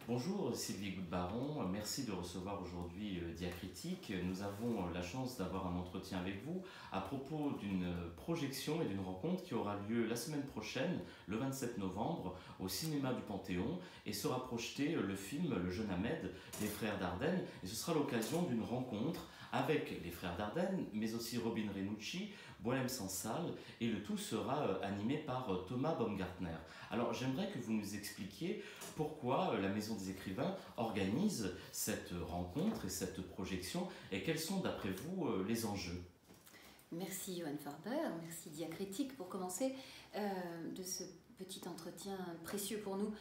Bonjour Sylvie Goudbaron, merci de recevoir aujourd'hui Diacritique. Nous avons la chance d'avoir un entretien avec vous à propos d'une projection et d'une rencontre qui aura lieu la semaine prochaine, le 27 novembre, au cinéma du Panthéon, et sera projeté le film Le Jeune Ahmed des frères Dardenne, et ce sera l'occasion d'une rencontre avec les frères Dardenne, mais aussi Robin Renucci, Boualem Sansal, et le tout sera animé par Thomas Baumgartner. Alors j'aimerais que vous nous expliquiez pourquoi la Maison des Écrivains organise cette rencontre et cette projection, et quels sont d'après vous les enjeux? Merci Johan Farber, merci Diacritique pour commencer de ce petit entretien précieux pour nous.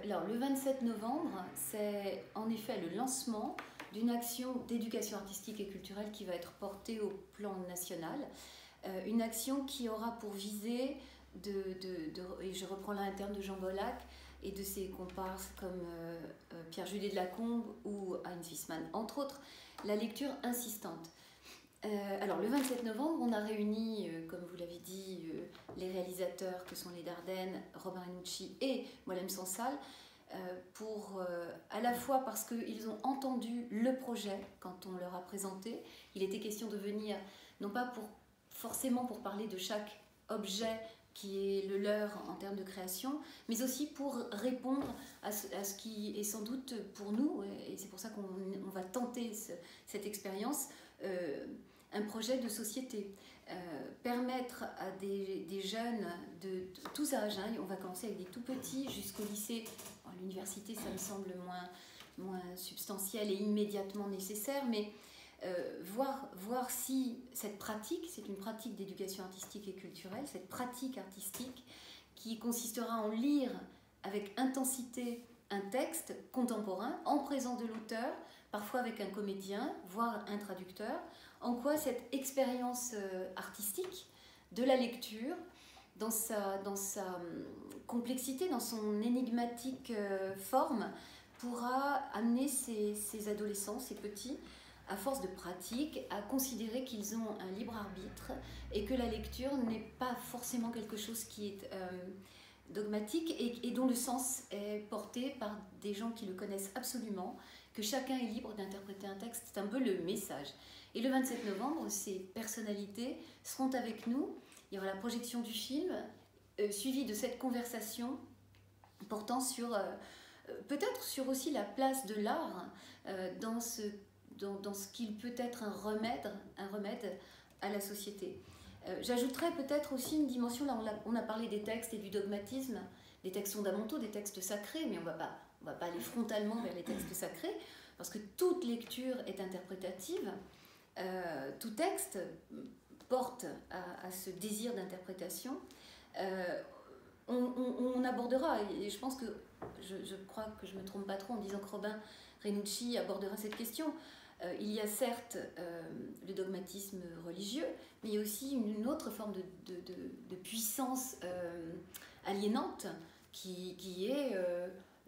Alors le 27 novembre, c'est en effet le lancement d'une action d'éducation artistique et culturelle qui va être portée au plan national. Une action qui aura pour visée et je reprends là un terme de Jean Bollack et de ses comparses comme Pierre-Juliet de Lacombe ou Heinz Wiesmann, entre autres, la lecture insistante. Alors le 27 novembre, on a réuni, comme vous l'avez dit, les réalisateurs que sont les Dardenne, Robin Renucci et Boualem Sansal, pour à la fois parce qu'ils ont entendu le projet quand on leur a présenté. Il était question de venir, non pas forcément pour parler de chaque objet qui est le leur en termes de création, mais aussi pour répondre à ce qui est sans doute pour nous, et c'est pour ça qu'on va tenter cette expérience, un projet de société. Permettre à des jeunes de tous âges, hein, on va commencer avec des tout petits jusqu'au lycée. L'université, ça me semble moins substantiel et immédiatement nécessaire, mais voir si cette pratique, c'est une pratique d'éducation artistique et culturelle, cette pratique artistique qui consistera à en lire avec intensité un texte contemporain en présence de l'auteur, parfois avec un comédien, voire un traducteur, en quoi cette expérience artistique de la lecture, dans sa complexité, dans son énigmatique forme, pourra amener ces adolescents, ces petits, à force de pratique, à considérer qu'ils ont un libre arbitre et que la lecture n'est pas forcément quelque chose qui est dogmatique et dont le sens est porté par des gens qui le connaissent absolument, que chacun est libre d'interpréter un texte. C'est un peu le message. Et le 27 novembre, ces personnalités seront avec nous. Il y aura la projection du film, suivie de cette conversation portant sur, peut-être sur aussi la place de l'art dans ce qu'il peut être un remède à la société. J'ajouterais peut-être aussi une dimension, là on a parlé des textes et du dogmatisme, des textes fondamentaux, des textes sacrés, mais on va pas aller frontalement vers les textes sacrés, parce que toute lecture est interprétative, tout texte porte à ce désir d'interprétation. On abordera, et je pense que, je crois que je ne me trompe pas trop en disant que Robin Renucci abordera cette question. Il y a certes le dogmatisme religieux, mais il y a aussi une autre forme de puissance aliénante qui est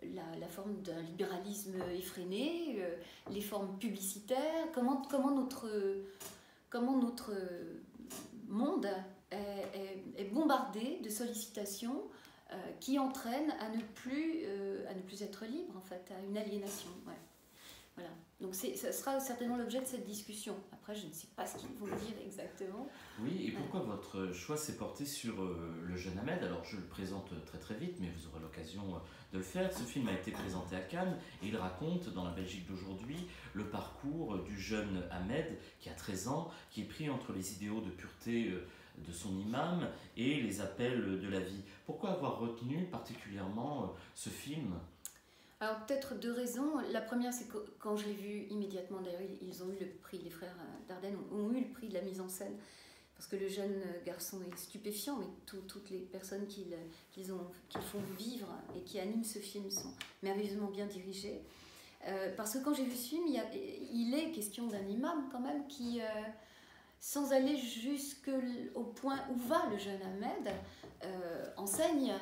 la forme d'un libéralisme effréné, les formes publicitaires, comment notre monde est bombardé de sollicitations qui entraînent à ne plus être libre, en fait, à une aliénation. Ouais. Voilà. Donc ça sera certainement l'objet de cette discussion. Après, je ne sais pas ce qu'ils vont dire exactement. Oui, et pourquoi votre choix s'est porté sur Le Jeune Ahmed? Alors je le présente très très vite, mais vous aurez l'occasion de le faire. Ce film a été présenté à Cannes et il raconte, dans la Belgique d'aujourd'hui, le parcours du jeune Ahmed qui a 13 ans, qui est pris entre les idéaux de pureté de son imam et les appels de la vie. Pourquoi avoir retenu particulièrement ce film? Alors peut-être deux raisons. La première, c'est que quand je l'ai vu immédiatement, d'ailleurs ils ont eu le prix, les frères Dardenne ont eu le prix de la mise en scène, parce que le jeune garçon est stupéfiant, mais toutes les personnes qu'ils font vivre et qui animent ce film sont merveilleusement bien dirigées. Parce que quand j'ai vu ce film, il est question d'un imam quand même qui, sans aller jusqu'au point où va le jeune Ahmed, enseigne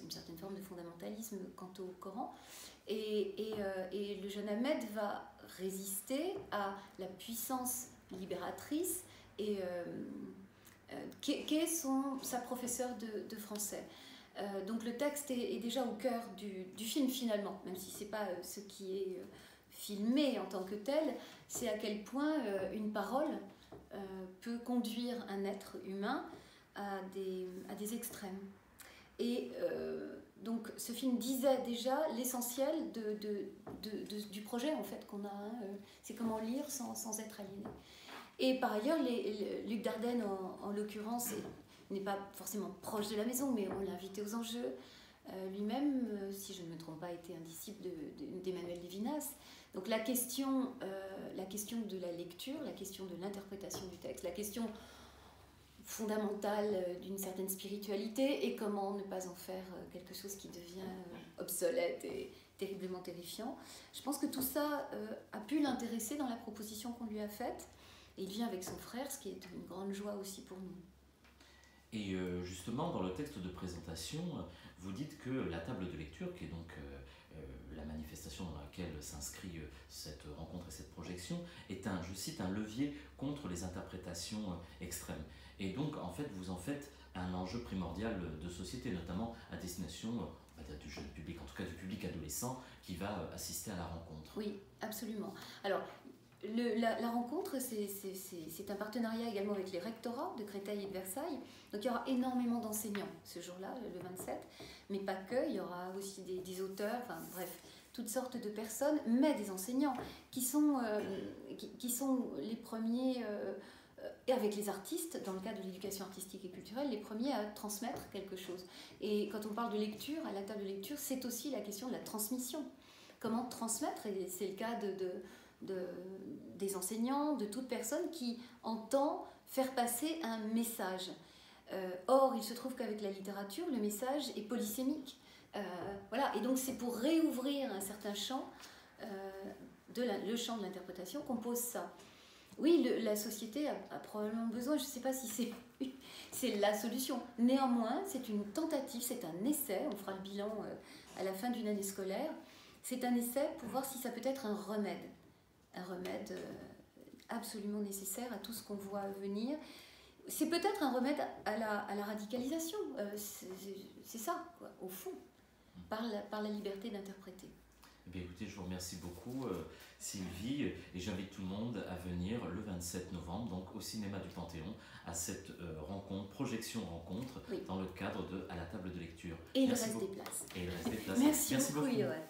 une certaine forme de fondamentalisme quant au Coran. Et le jeune Ahmed va résister à la puissance libératrice et qu'est sa professeure de français. Donc le texte est déjà au cœur du film finalement, même si ce n'est pas ce qui est filmé en tant que tel, c'est à quel point une parole peut conduire un être humain à des extrêmes. Et donc ce film disait déjà l'essentiel du projet en fait qu'on a, c'est comment lire sans être aliéné. Et par ailleurs, Luc Dardenne en l'occurrence n'est pas forcément proche de la maison, mais on l'a invité aux enjeux. Lui-même, si je ne me trompe pas, était un disciple d'Emmanuel Levinas. Donc la question de la lecture, la question de l'interprétation du texte, la question fondamentale d'une certaine spiritualité et comment ne pas en faire quelque chose qui devient obsolète et terriblement terrifiant. Je pense que tout ça a pu l'intéresser dans la proposition qu'on lui a faite. Et il vient avec son frère, ce qui est une grande joie aussi pour nous. Et justement, dans le texte de présentation, vous dites que la table de lecture, qui est donc la manifestation dans laquelle s'inscrit cette rencontre et cette projection, est je cite, un levier contre les interprétations extrêmes. Et donc, en fait, vous en faites un enjeu primordial de société, notamment à destination du jeune public, en tout cas du public adolescent, qui va assister à la rencontre. Oui, absolument. Alors, la rencontre, c'est un partenariat également avec les rectorats de Créteil et de Versailles. Donc il y aura énormément d'enseignants ce jour-là, le 27, mais pas que, il y aura aussi des auteurs, enfin bref, toutes sortes de personnes, mais des enseignants qui sont les premiers, et avec les artistes, dans le cadre de l'éducation artistique et culturelle, les premiers à transmettre quelque chose. Et quand on parle de lecture, à la table de lecture, c'est aussi la question de la transmission. Comment transmettre, et c'est le cas des enseignants, de toute personne qui entend faire passer un message. Or, il se trouve qu'avec la littérature, le message est polysémique. Voilà, et donc c'est pour réouvrir un certain champ, le champ de l'interprétation, qu'on pose ça. Oui, la société a probablement besoin, je ne sais pas si c'est la solution. Néanmoins, c'est une tentative, c'est un essai, on fera le bilan à la fin d'une année scolaire. C'est un essai pour voir si ça peut être un remède absolument nécessaire à tout ce qu'on voit venir. C'est peut-être un remède à la radicalisation, c'est ça, quoi, au fond, par la liberté d'interpréter. Eh bien, écoutez, je vous remercie beaucoup, Sylvie, et j'invite tout le monde à venir le 27 novembre, donc au cinéma du Panthéon, à cette projection-rencontre, oui, dans le cadre de À la table de lecture. Et il reste des places. Et il reste des places. Merci beaucoup, Yoann.